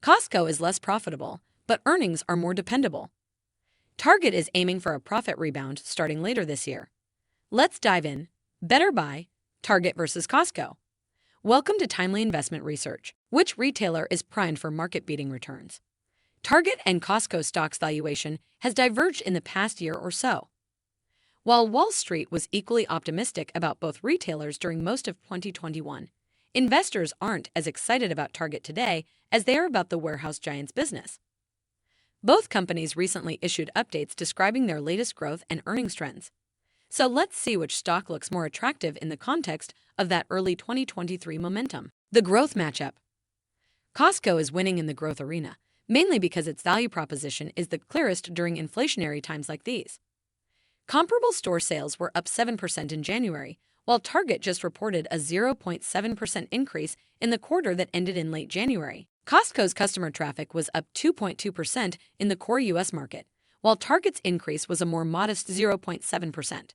Costco is less profitable, but earnings are more dependable. Target is aiming for a profit rebound starting later this year. Let's dive in. Better buy, Target versus Costco. Welcome to Timely Investment Research. Which retailer is primed for market-beating returns? Target and Costco stocks valuation has diverged in the past year or so. While Wall Street was equally optimistic about both retailers during most of 2021, investors aren't as excited about Target today as they are about the warehouse giant's business. Both companies recently issued updates describing their latest growth and earnings trends. So let's see which stock looks more attractive in the context of that early 2023 momentum. The growth matchup. Costco is winning in the growth arena, mainly because its value proposition is the clearest during inflationary times like these. Comparable store sales were up 7% in January, while Target just reported a 0.7% increase in the quarter that ended in late January. Costco's customer traffic was up 2.2% in the core U.S. market, while Target's increase was a more modest 0.7%.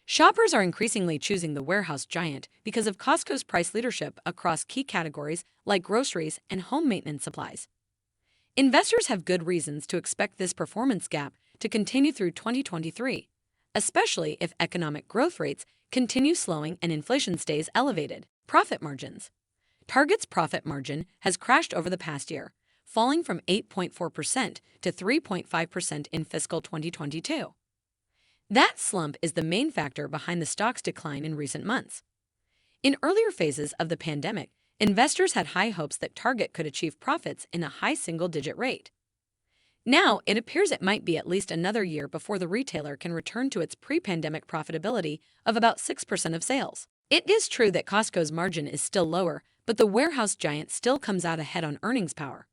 Shoppers are increasingly choosing the warehouse giant because of Costco's price leadership across key categories like groceries and home maintenance supplies. Investors have good reasons to expect this performance gap to continue through 2023, especially if economic growth rates continue slowing and inflation stays elevated. Profit margins. Target's profit margin has crashed over the past year, falling from 8.4% to 3.5% in fiscal 2022. That slump is the main factor behind the stock's decline in recent months. In earlier phases of the pandemic, investors had high hopes that Target could achieve profits in a high single-digit rate. Now, it appears it might be at least another year before the retailer can return to its pre-pandemic profitability of about 6% of sales. It is true that Costco's margin is still lower, but the warehouse giant still comes out ahead on earnings power.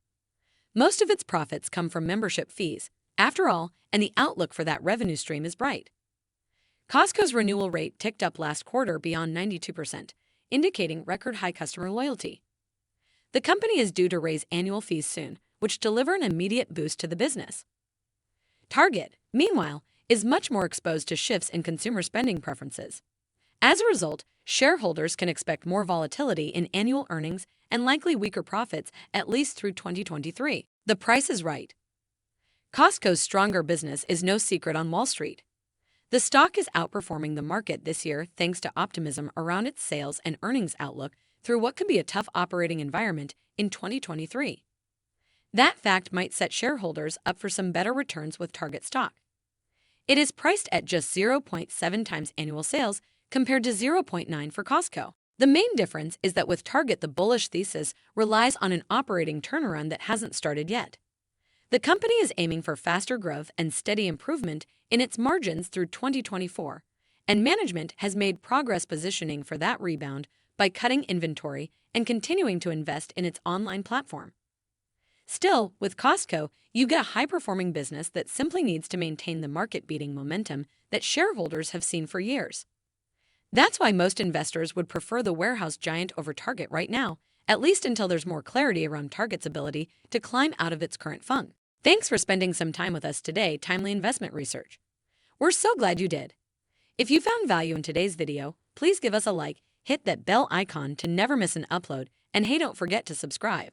Most of its profits come from membership fees, after all, and the outlook for that revenue stream is bright. Costco's renewal rate ticked up last quarter beyond 92%, indicating record-high customer loyalty. The company is due to raise annual fees soon, which deliver an immediate boost to the business. Target, meanwhile, is much more exposed to shifts in consumer spending preferences. As a result, shareholders can expect more volatility in annual earnings and likely weaker profits at least through 2023. The price is right. Costco's stronger business is no secret on Wall Street. The stock is outperforming the market this year thanks to optimism around its sales and earnings outlook through what could be a tough operating environment in 2023. That fact might set shareholders up for some better returns with Target stock. It is priced at just 0.7 times annual sales compared to 0.9 for Costco. The main difference is that with Target, the bullish thesis relies on an operating turnaround that hasn't started yet. The company is aiming for faster growth and steady improvement in its margins through 2024, and management has made progress positioning for that rebound by cutting inventory and continuing to invest in its online platform. Still, with Costco, you get a high-performing business that simply needs to maintain the market-beating momentum that shareholders have seen for years. That's why most investors would prefer the warehouse giant over Target right now, at least until there's more clarity around Target's ability to climb out of its current funk. Thanks for spending some time with us today, Timely Investment Research. We're so glad you did. If you found value in today's video, please give us a like, hit that bell icon to never miss an upload, and hey, don't forget to subscribe.